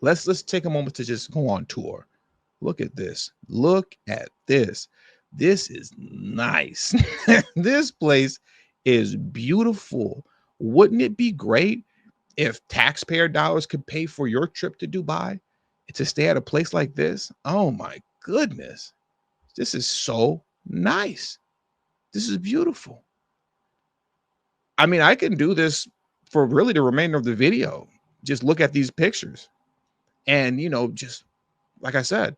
Let's take a moment to just go on tour. Look at this. Look at this. This is nice. This place is beautiful. Wouldn't it be great if taxpayer dollars could pay for your trip to Dubai to stay at a place like this? Oh my goodness. This is so nice. This is beautiful. I mean, I can do this for really the remainder of the video. Just look at these pictures. And, just like I said,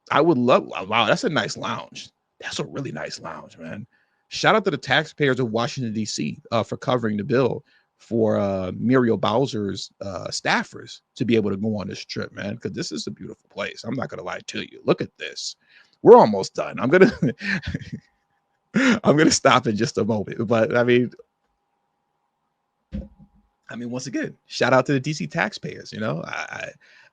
I would love, wow, that's a nice lounge. That's a really nice lounge, man. Shout out to the taxpayers of Washington, D.C. For covering the bill for Muriel Bowser's staffers to be able to go on this trip, man, because this is a beautiful place. I'm not going to lie to you. Look at this. We're almost done. I'm going to I'm going to stop in just a moment. But I mean, once again, shout out to the DC taxpayers.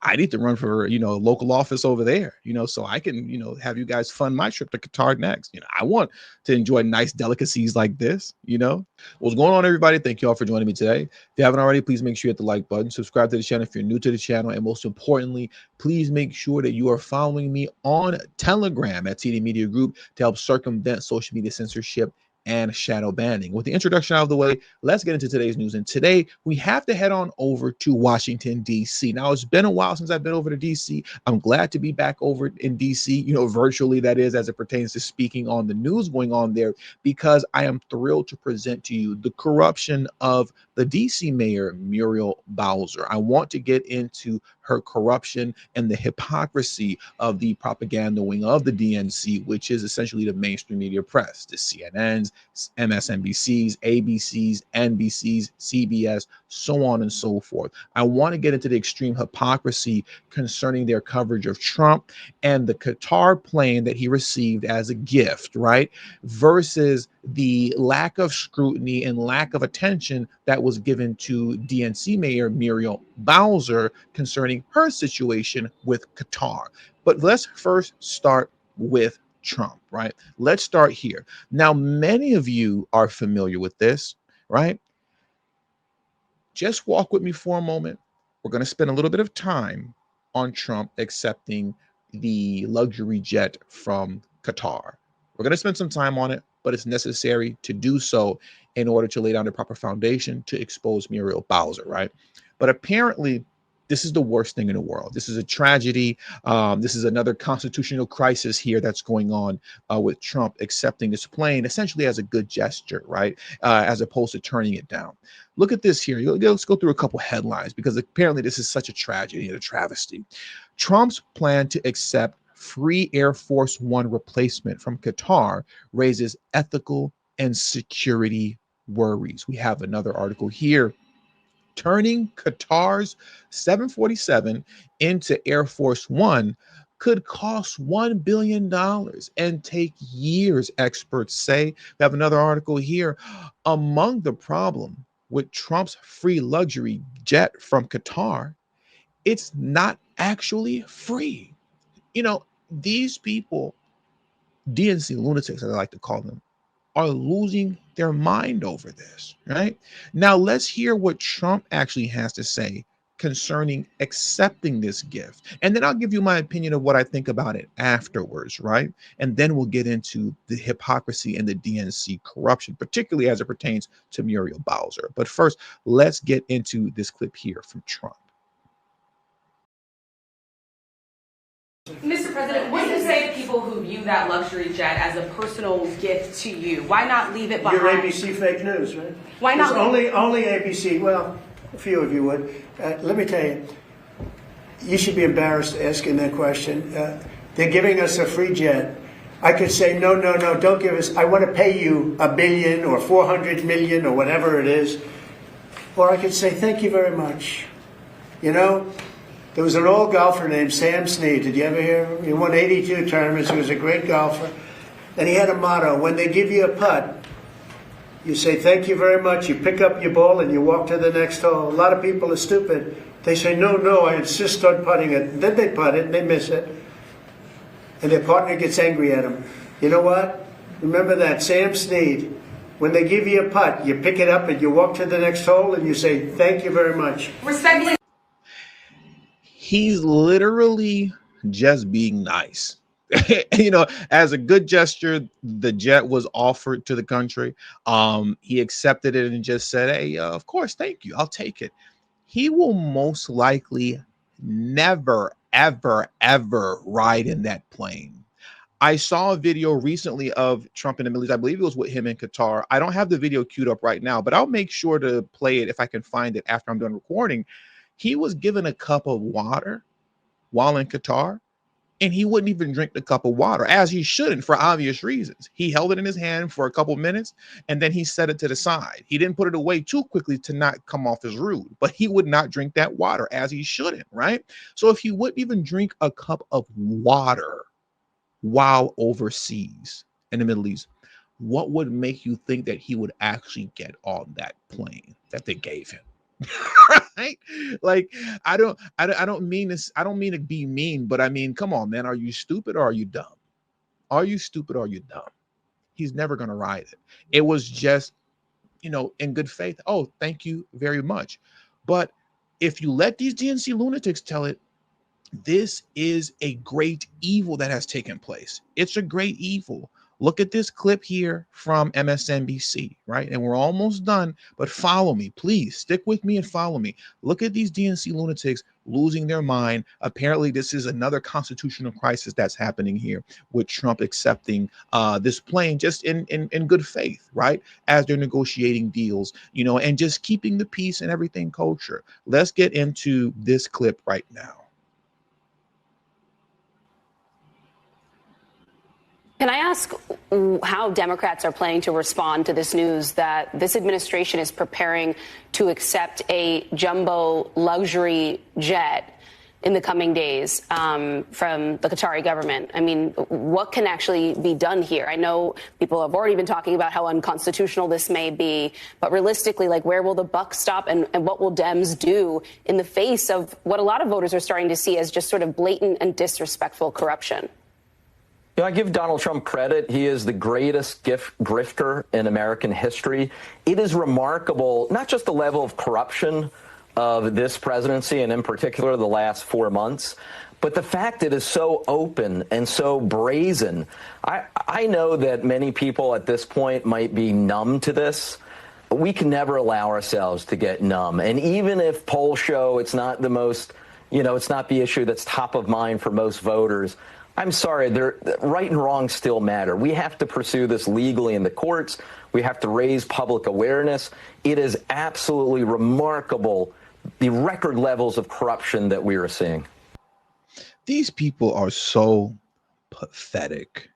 I need to run for local office over there. So I can have you guys fund my trip to Qatar next. I want to enjoy nice delicacies like this. What's going on, everybody? Thank you all for joining me today. If you haven't already, please make sure you hit the like button, subscribe to the channel if you're new to the channel, and most importantly, please make sure that you are following me on Telegram at TD Media Group to help circumvent social media censorship and shadow banning. With the introduction out of the way, let's get into today's news. And today we have to head on over to Washington, D.C. Now, it's been a while since I've been over to D.C. I'm glad to be back over in D.C., virtually, that is, as it pertains to speaking on the news going on there, because I am thrilled to present to you the corruption of the D.C. mayor, Muriel Bowser. I want to get into her corruption and the hypocrisy of the propaganda wing of the DNC, which is essentially the mainstream media press, the CNNs, MSNBCs, ABCs, NBCs, CBS, so on and so forth. I want to get into the extreme hypocrisy concerning their coverage of Trump and the Qatar plane that he received as a gift, right? Versus the lack of scrutiny and lack of attention that was given to DNC Mayor Muriel Bowser concerning her situation with Qatar. But let's first start with Trump, right? Let's start here. Now, many of you are familiar with this, right? Just walk with me for a moment. We're going to spend a little bit of time on Trump accepting the luxury jet from Qatar. We're going to spend some time on it, but it's necessary to do so in order to lay down the proper foundation to expose Muriel Bowser, right? But apparently, this is the worst thing in the world. This is a tragedy. This is another constitutional crisis here that's going on with Trump accepting this plane essentially as a good gesture, right? As opposed to turning it down. Look at this here. Let's go through a couple headlines because apparently this is such a tragedy and a travesty. Trump's plan to accept free Air Force One replacement from Qatar raises ethical and security worries. We have another article here. Turning Qatar's 747 into Air Force One could cost $1 billion and take years, experts say. We have another article here. Among the problem with Trump's free luxury jet from Qatar, it's not actually free. These people, DNC lunatics, as I like to call them, are losing their mind over this, right? Now, let's hear what Trump actually has to say concerning accepting this gift. And then I'll give you my opinion of what I think about it afterwards, right? And then we'll get into the hypocrisy and the DNC corruption, particularly as it pertains to Muriel Bowser. But first, let's get into this clip here from Trump. Mr. President, what do you say to people who view that luxury jet as a personal gift to you? Why not leave it behind? Your ABC fake news, right? Why not? Only ABC. Well, a few of you would. Let me tell you, you should be embarrassed asking that question. They're giving us a free jet. I could say, no, don't give us. I want to pay you $1 billion or 400 million or whatever it is. Or I could say, thank you very much. There was an old golfer named Sam Snead. Did you ever hear him? He won 82 tournaments. He was a great golfer. And he had a motto: when they give you a putt, you say, thank you very much. You pick up your ball and you walk to the next hole. A lot of people are stupid. They say, no, I insist on putting it. Then they putt it and they miss it. And their partner gets angry at them. You know what? Remember that, Sam Snead. When they give you a putt, you pick it up and you walk to the next hole and you say, thank you very much. Respectfully. He's literally just being nice. You know, as a good gesture, the jet was offered to the country. He accepted it and just said, "Hey, of course, thank you. I'll take it." He will most likely never, ever, ever ride in that plane. I saw a video recently of Trump in the Middle East. I believe it was with him in Qatar. I don't have the video queued up right now, but I'll make sure to play it if I can find it after I'm done recording. He was given a cup of water while in Qatar, and he wouldn't even drink the cup of water, as he shouldn't for obvious reasons. He held it in his hand for a couple minutes, and then he set it to the side. He didn't put it away too quickly to not come off as rude, but he would not drink that water, as he shouldn't, right? So if he wouldn't even drink a cup of water while overseas in the Middle East, what would make you think that he would actually get on that plane that they gave him? Right? Like, I don't mean this, I don't mean to be mean, but I mean, come on, man. Are you stupid or are you dumb? Are you stupid or are you dumb? He's never gonna ride it. It was just, in good faith. Oh, thank you very much. But if you let these DNC lunatics tell it, this is a great evil that has taken place. It's a great evil. Look at this clip here from MSNBC, right? And we're almost done, but follow me, please. Stick with me and follow me. Look at these DNC lunatics losing their mind. Apparently, this is another constitutional crisis that's happening here with Trump accepting this plane just in good faith, right? As they're negotiating deals, and just keeping the peace and everything kosher. Let's get into this clip right now. Can I ask how Democrats are planning to respond to this news that this administration is preparing to accept a jumbo luxury jet in the coming days from the Qatari government? I mean, what can actually be done here? I know people have already been talking about how unconstitutional this may be, but realistically, where will the buck stop and what will Dems do in the face of what a lot of voters are starting to see as just sort of blatant and disrespectful corruption? I give Donald Trump credit. He is the greatest grifter in American history. It is remarkable, not just the level of corruption of this presidency, and in particular the last 4 months, but the fact it is so open and so brazen. I know that many people at this point might be numb to this. But we can never allow ourselves to get numb. And even if polls show it's not the most, it's not the issue that's top of mind for most voters, I'm sorry, right and wrong still matter. We have to pursue this legally in the courts. We have to raise public awareness. It is absolutely remarkable, the record levels of corruption that we are seeing. These people are so pathetic,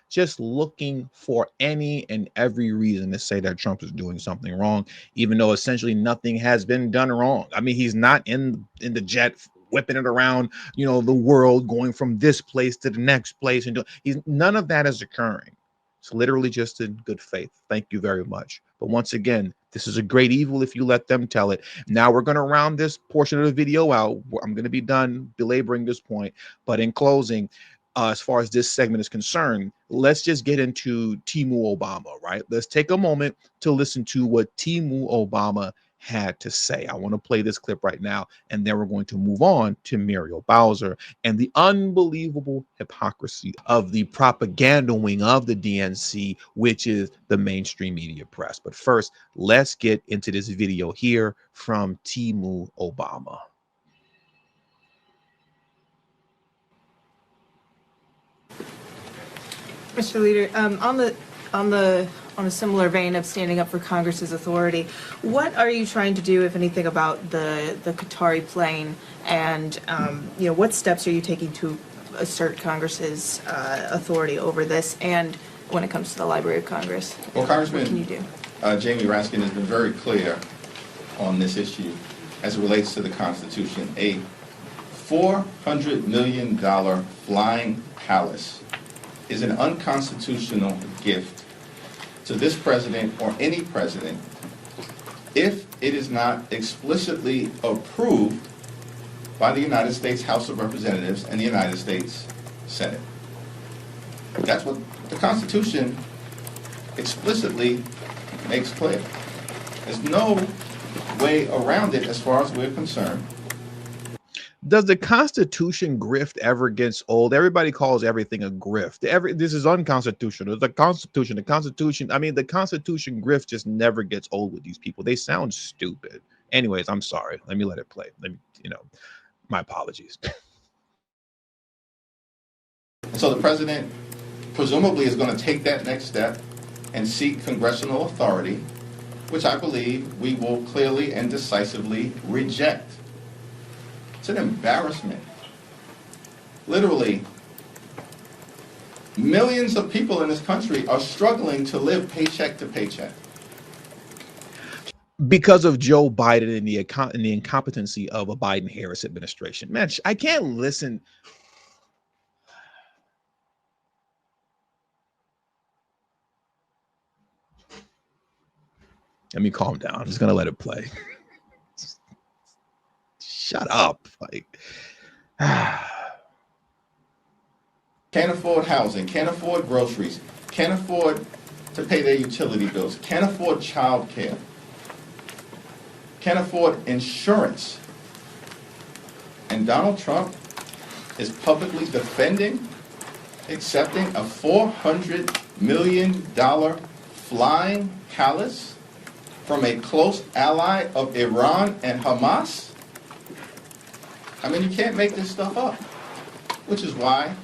just looking for any and every reason to say that Trump is doing something wrong, even though essentially nothing has been done wrong. I mean, he's not in the jet whipping it around, the world, going from this place to the next place, and none of that is occurring. It's literally just in good faith. Thank you very much. But once again, this is a great evil if you let them tell it. Now we're going to round this portion of the video out. I'm going to be done belaboring this point. But in closing, as far as this segment is concerned, let's just get into Timu Obama, right? Let's take a moment to listen to what Timu Obama had to say. I want to play this clip right now, and then we're going to move on to Muriel Bowser and the unbelievable hypocrisy of the propaganda wing of the DNC, which is the mainstream media press. But first, let's get into this video here from Timu Obama. Mr. Leader, on a similar vein of standing up for Congress's authority, what are you trying to do, if anything, about the Qatari plane, and what steps are you taking to assert Congress's authority over this, and when it comes to the Library of Congress? Well, Congressman, what can you do? Jamie Raskin has been very clear on this issue as it relates to the Constitution. A $400 million flying palace is an unconstitutional gift to this president or any president if it is not explicitly approved by the United States House of Representatives and the United States Senate. That's what the Constitution explicitly makes clear. There's no way around it as far as we're concerned. Does the Constitution grift ever gets old? Everybody calls everything a grift. This is unconstitutional. The Constitution. I mean, the Constitution grift just never gets old with these people. They sound stupid. Anyways, I'm sorry. Let me let it play. Let me, my apologies. So the president presumably is going to take that next step and seek congressional authority, which I believe we will clearly and decisively reject. It's an embarrassment. Literally, millions of people in this country are struggling to live paycheck to paycheck. Because of Joe Biden and the incompetency of a Biden-Harris administration. Man, I can't listen. Let me calm down. I'm just gonna let it play. Shut up. Like, can't afford housing, can't afford groceries, can't afford to pay their utility bills, can't afford child care, can't afford insurance. And Donald Trump is publicly defending accepting a $400 million flying palace from a close ally of Iran and Hamas? I mean, you can't make this stuff up. Which is why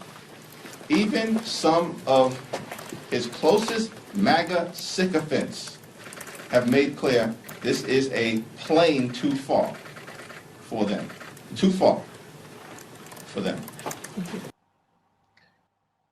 even some of his closest MAGA sycophants have made clear this is a plane too far for them. Too far for them.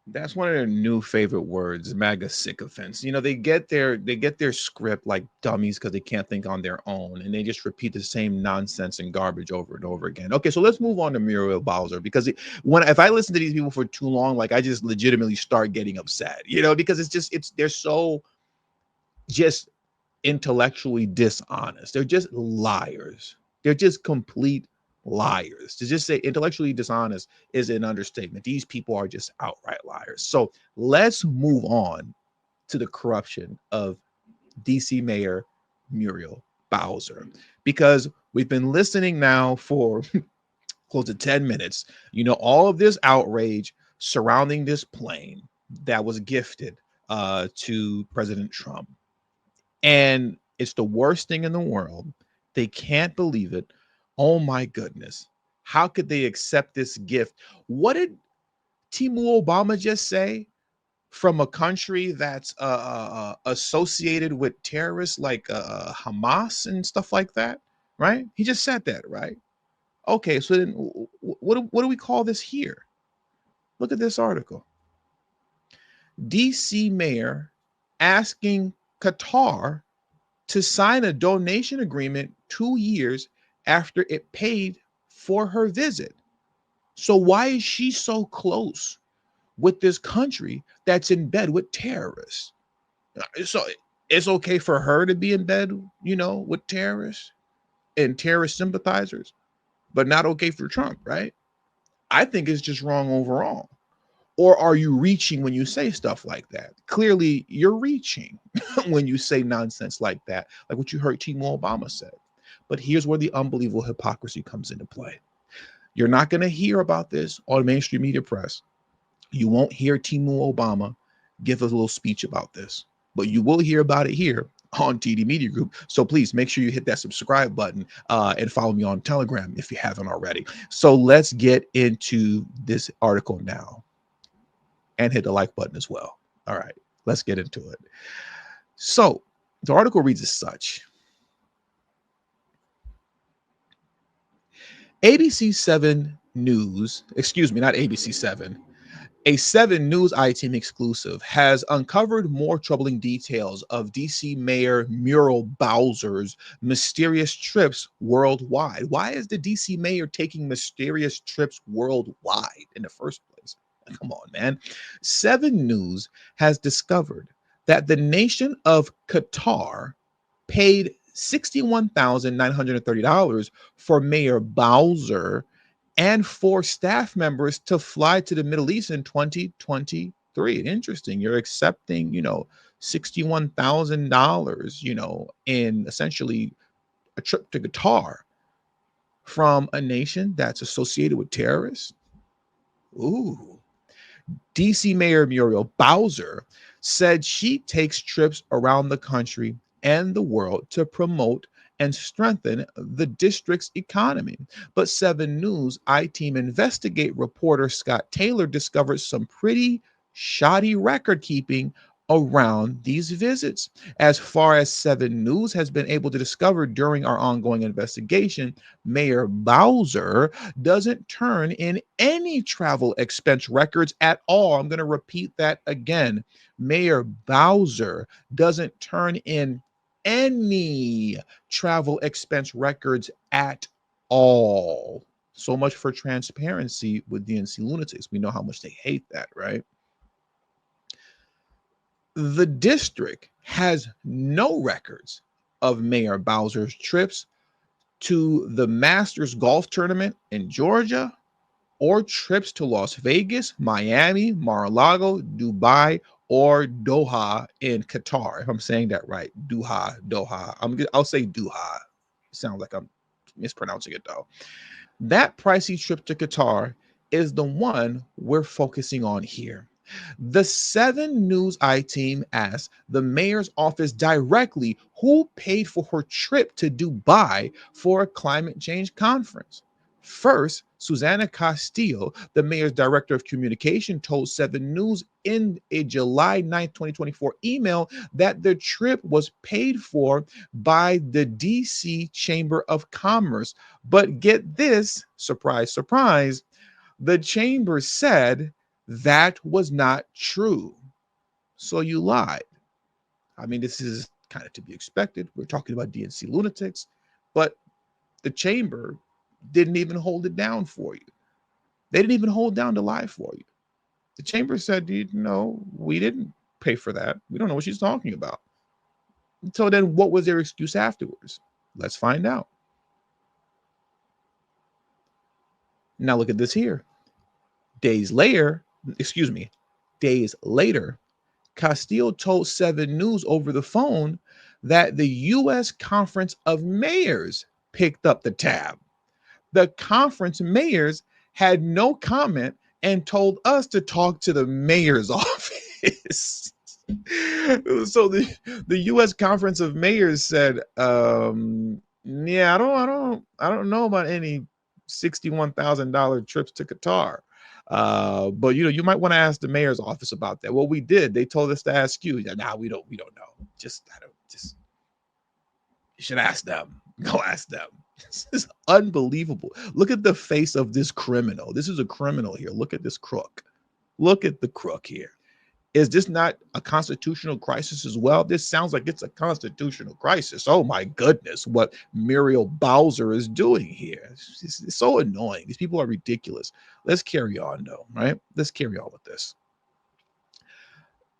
That's one of their new favorite words, MAGA sycophants. They get their script like dummies because they can't think on their own, and they just repeat the same nonsense and garbage over and over again. Okay, so let's move on to Muriel Bowser, because if I listen to these people for too long, like, I just legitimately start getting upset, because they're so just intellectually dishonest. They're just liars. They're just complete liars. To just say intellectually dishonest is an understatement. These people are just outright liars. So let's move on to the corruption of DC Mayor Muriel Bowser, because we've been listening now for close to 10 minutes. All of this outrage surrounding this plane that was gifted to President Trump. And it's the worst thing in the world. They can't believe it. Oh my goodness. How could they accept this gift? What did Timu Obama just say? From a country that's associated with terrorists like Hamas and stuff like that, right? He just said that, right? Okay, so then what do we call this here? Look at this article. DC mayor asking Qatar to sign a donation agreement 2 years after it paid for her visit. So why is she so close with this country that's in bed with terrorists? So it's okay for her to be in bed, with terrorists and terrorist sympathizers, but not okay for Trump, right? I think it's just wrong overall. Or are you reaching when you say stuff like that? Clearly, you're reaching when you say nonsense like that, like what you heard Timu Obama say. But here's where the unbelievable hypocrisy comes into play. You're not going to hear about this on mainstream media press. You won't hear Timu Obama give a little speech about this, but you will hear about it here on TD Media Group. So please make sure you hit that subscribe button and follow me on Telegram if you haven't already. So let's get into this article now. And hit the like button as well. All right, let's get into it. So the article reads as such. ABC 7 News, excuse me, not ABC 7, a 7 News iTeam exclusive has uncovered more troubling details of DC Mayor Muriel Bowser's mysterious trips worldwide. Why is the DC mayor taking mysterious trips worldwide in the first place? Come on, man. 7 News has discovered that the nation of Qatar paid $61,930 for Mayor Bowser and 4 staff members to fly to the Middle East in 2023. Interesting. You're accepting, $61,000, in essentially a trip to Qatar. from a nation that's associated with terrorists? Ooh. DC Mayor Muriel Bowser said she takes trips around the country and the world to promote and strengthen the district's economy. But 7 News I-Team Investigate reporter Scott Taylor discovered some pretty shoddy record keeping around these visits. As far as 7 News has been able to discover during our ongoing investigation, Mayor Bowser doesn't turn in any travel expense records at all. I'm going to repeat that again. Mayor Bowser doesn't turn in any travel expense records at all. So much for transparency with DNC lunatics. We know how much they hate that, right? The district has no records of Mayor Bowser's trips to the Masters golf tournament in Georgia or trips to Las Vegas, Miami, Mar-a-Lago, Dubai, or Doha in Qatar. If I'm saying that right, Doha. I'll say Doha. Sounds like I'm mispronouncing it though. That pricey trip to Qatar is the one we're focusing on here. The 7 News I-Team asked the mayor's office directly who paid for her trip to Dubai for a climate change conference. First, Susana Castillo, the mayor's director of communication, told 7 News in a July 9th, 2024 email that the trip was paid for by the DC Chamber of Commerce. But get this, surprise, surprise, the chamber said that was not true. So you lied. I mean, this is kind of to be expected. We're talking about DNC lunatics, but the chamber didn't even hold it down for you. They didn't even hold down the lie for you. The chamber said, no, we didn't pay for that. We don't know what she's talking about. So then what was their excuse afterwards? Let's find out. Now look at this here. Days later, Castillo told 7 News over the phone that the U.S. Conference of Mayors picked up the tab. The conference mayors had no comment and told us to talk to the mayor's office. So the U.S. Conference of Mayors said, yeah, I don't know about any $61,000 trips to Qatar. But you might want to ask the mayor's office about that. Well, we did. They told us to ask you. Yeah, we don't know. You should ask them. Go ask them. This is unbelievable. Look at the face of this criminal. This is a criminal here. Look at this crook. Look at the crook here. Is this not a constitutional crisis as well? This sounds like it's a constitutional crisis. Oh my goodness, what Muriel Bowser is doing here. It's so annoying. These people are ridiculous. Let's carry on though, right? Let's carry on with this.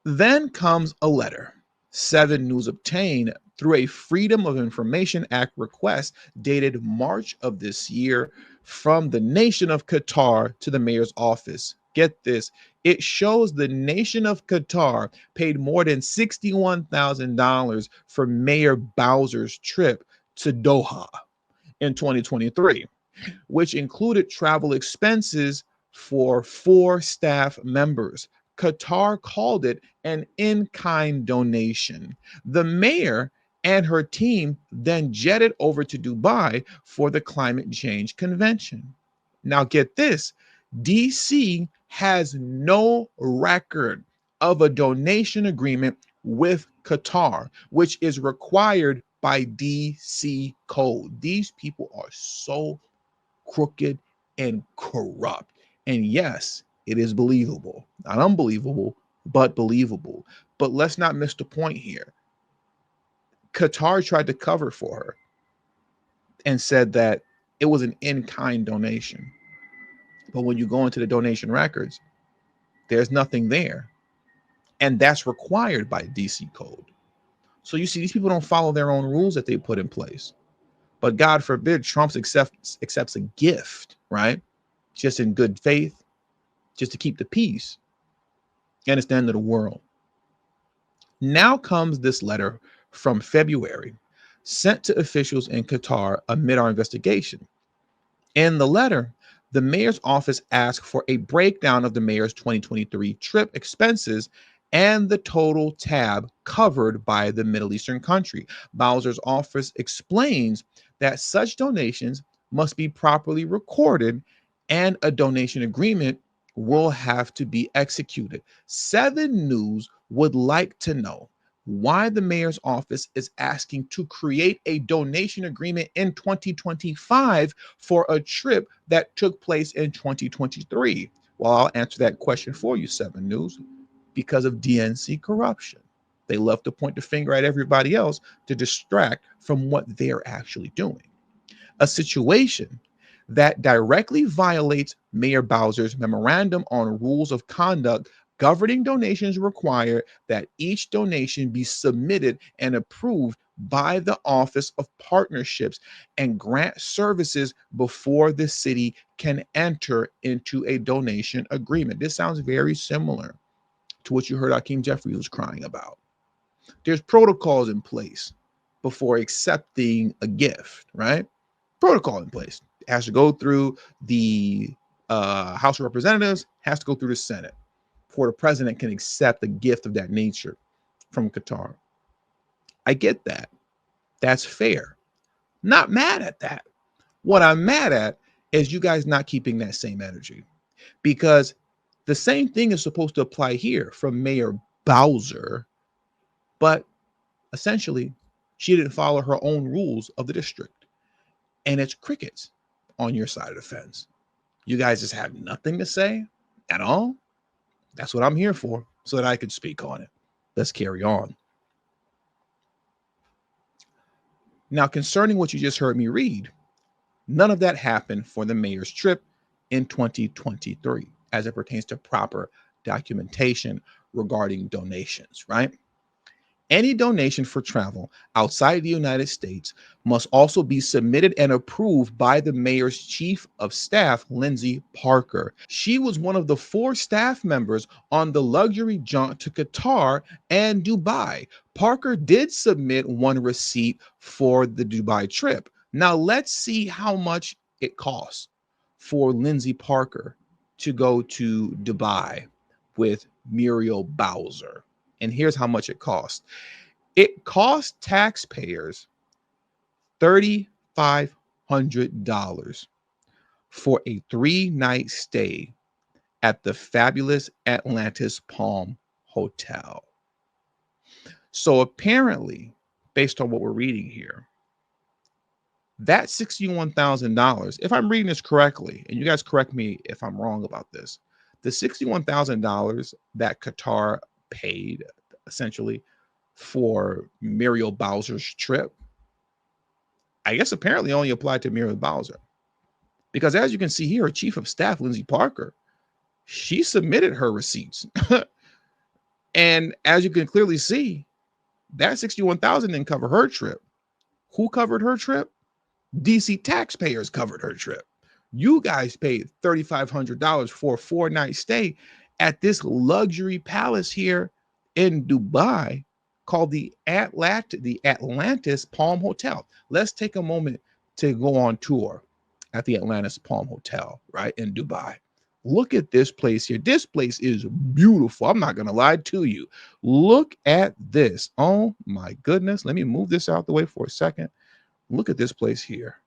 Then comes a letter 7 News obtained through a Freedom of Information Act request dated March of this year from the nation of Qatar to the mayor's office. Get this. It shows the nation of Qatar paid more than $61,000 for Mayor Bowser's trip to Doha in 2023, which included travel expenses for 4 staff members. Qatar called it an in-kind donation. The mayor and her team then jetted over to Dubai for the climate change convention. Now get this, DC has no record of a donation agreement with Qatar, which is required by DC code. These people are so crooked and corrupt. And yes, it is believable. Not unbelievable, but believable. But let's not miss the point here. Qatar tried to cover for her and said that it was an in-kind donation. But when you go into the donation records, there's nothing there. And that's required by DC code. So you see, these people don't follow their own rules that they put in place. But God forbid Trump accepts a gift, right? Just in good faith, just to keep the peace. And it's the end of the world. Now comes this letter from February sent to officials in Qatar amid our investigation. In the letter, the mayor's office asked for a breakdown of the mayor's 2023 trip expenses and the total tab covered by the Middle Eastern country. Bowser's office explains that such donations must be properly recorded and a donation agreement will have to be executed. 7 News would like to know why the mayor's office is asking to create a donation agreement in 2025 for a trip that took place in 2023. Well, I'll answer that question for you, 7 News. Because of DNC corruption. They love to point the finger at everybody else to distract from what they're actually doing. A situation that directly violates Mayor Bowser's memorandum on rules of conduct governing donations require that each donation be submitted and approved by the Office of Partnerships and Grant Services before the city can enter into a donation agreement. This sounds very similar to what you heard Hakeem Jeffries was crying about. There's protocols in place before accepting a gift, right? Protocol in place. It has to go through the House of Representatives, has to go through the Senate before the president can accept a gift of that nature from Qatar. I get that. That's fair. Not mad at that. What I'm mad at is you guys not keeping that same energy, because the same thing is supposed to apply here from Mayor Bowser, but essentially she didn't follow her own rules of the district. And it's crickets on your side of the fence. You guys just have nothing to say at all. That's what I'm here for, so that I could speak on it. Let's carry on. Now, concerning what you just heard me read, none of that happened for the mayor's trip in 2023 as it pertains to proper documentation regarding donations, right? Any donation for travel outside the United States must also be submitted and approved by the mayor's chief of staff, Lindsay Parker. She was one of the 4 staff members on the luxury jaunt to Qatar and Dubai. Parker did submit one receipt for the Dubai trip. Now let's see how much it costs for Lindsay Parker to go to Dubai with Muriel Bowser. And here's how much it costs. It cost taxpayers $3,500 for a 3-night stay at the fabulous Atlantis Palm Hotel. So apparently, based on what we're reading here, that $61,000, if I'm reading this correctly, and you guys correct me if I'm wrong about this, the $61,000 that Qatar paid essentially for Muriel Bowser's trip, I guess apparently only applied to Muriel Bowser. Because as you can see here, Chief of Staff Lindsay Parker, she submitted her receipts. And as you can clearly see, that $61,000 didn't cover her trip. Who covered her trip? DC taxpayers covered her trip. You guys paid $3,500 for a 4-night stay at this luxury palace here in Dubai called the Atlantis Palm Hotel. Let's take a moment to go on tour at the Atlantis Palm Hotel, right, in Dubai. Look at this place here. This place is beautiful. I'm not going to lie to you. Look at this. Oh, my goodness. Let me move this out the way for a second. Look at this place here.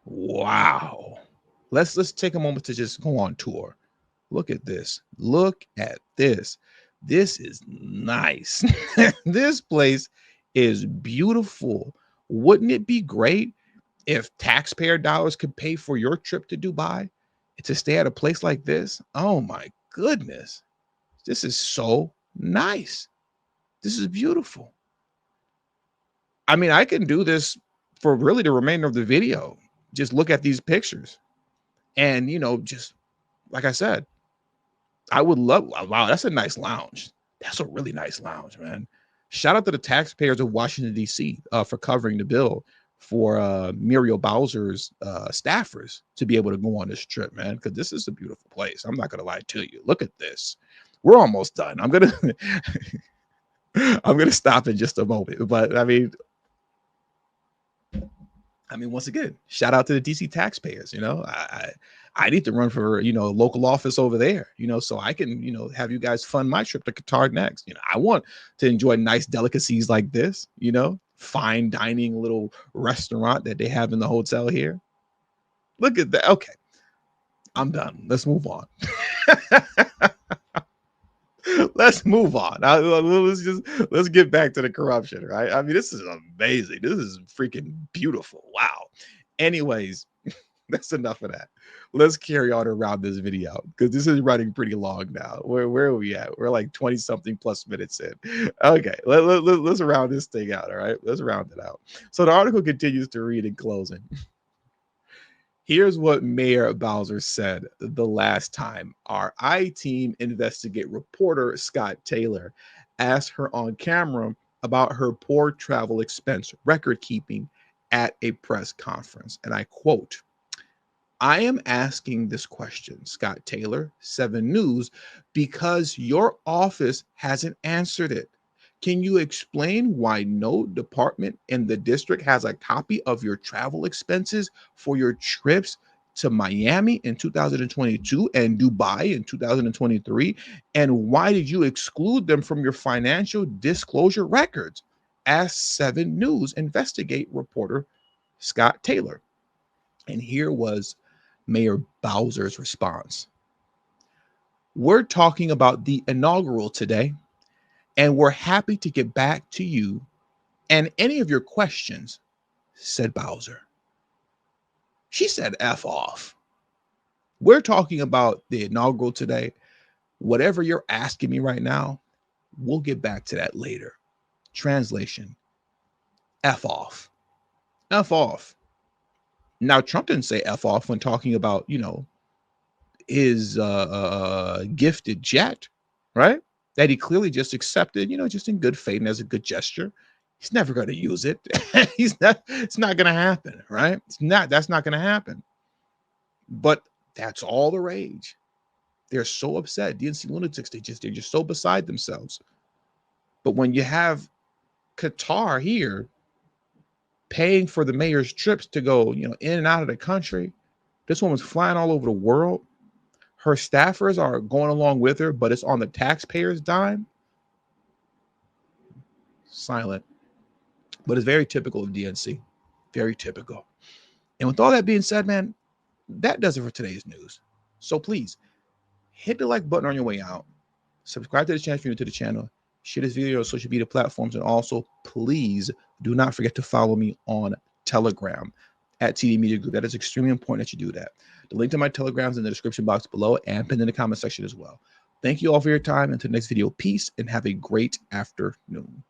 Wow. Let's take a moment to just go on tour. Look at this. Look at this. This is nice. This place is beautiful. Wouldn't it be great if taxpayer dollars could pay for your trip to Dubai to stay at a place like this? Oh my goodness. This is so nice. This is beautiful. I mean, I can do this for really the remainder of the video. Just look at these pictures. And, you know, just like I said, I would love, wow, that's a nice lounge. That's a really nice lounge, man. Shout out to the taxpayers of Washington, D.C. For covering the bill for Muriel Bowser's staffers to be able to go on this trip, man, because this is a beautiful place. I'm not going to lie to you. Look at this. We're almost done. I'm going to stop in just a moment. But I mean, I mean, once again, shout out to the DC taxpayers. I need to run for, local office over there, so I can, have you guys fund my trip to Qatar next. I want to enjoy nice delicacies like this, fine dining little restaurant that they have in the hotel here. Look at that. Okay, I'm done. Let's move on. Let's move on. Let's get back to the corruption, right? I mean, this is amazing. This is freaking beautiful. Wow. Anyways, that's enough of that. Let's carry on around this video because this is running pretty long now. Where are we at? We're like 20 something plus minutes in. Okay, let's round this thing out. All right, let's round it out. So the article continues to read in closing. Here's what Mayor Bowser said the last time our I-team investigate reporter Scott Taylor asked her on camera about her poor travel expense record keeping at a press conference. And I quote, "I am asking this question, Scott Taylor, 7 News, because your office hasn't answered it. Can you explain why no department in the district has a copy of your travel expenses for your trips to Miami in 2022 and Dubai in 2023? And why did you exclude them from your financial disclosure records?" asked 7 News investigate reporter Scott Taylor. And here was Mayor Bowser's response. "We're talking about the inaugural today, and we're happy to get back to you and any of your questions," said Bowser. She said, F off. We're talking about the inaugural today. Whatever you're asking me right now, we'll get back to that later. Translation, F off. F off. Now, Trump didn't say F off when talking about, his gifted jet, right? That he clearly just accepted, just in good faith and as a good gesture. He's never going to use it. It's not going to happen, right? That's not going to happen. But that's all the rage. They're so upset. DNC lunatics, they're just so beside themselves. But when you have Qatar here paying for the mayor's trips to go, in and out of the country, this woman's flying all over the world. Her staffers are going along with her, but it's on the taxpayer's dime. Silent. But it's very typical of DNC. Very typical. And with all that being said, man, that does it for today's news. So please hit the like button on your way out. Subscribe to the channel if you're new to the channel. Share this video on social media platforms. And also, please do not forget to follow me on Telegram at TD Media Group. That is extremely important that you do that. The link to my Telegram is in the description box below and pinned in the comment section as well. Thank you all for your time. Until the next video, peace and have a great afternoon.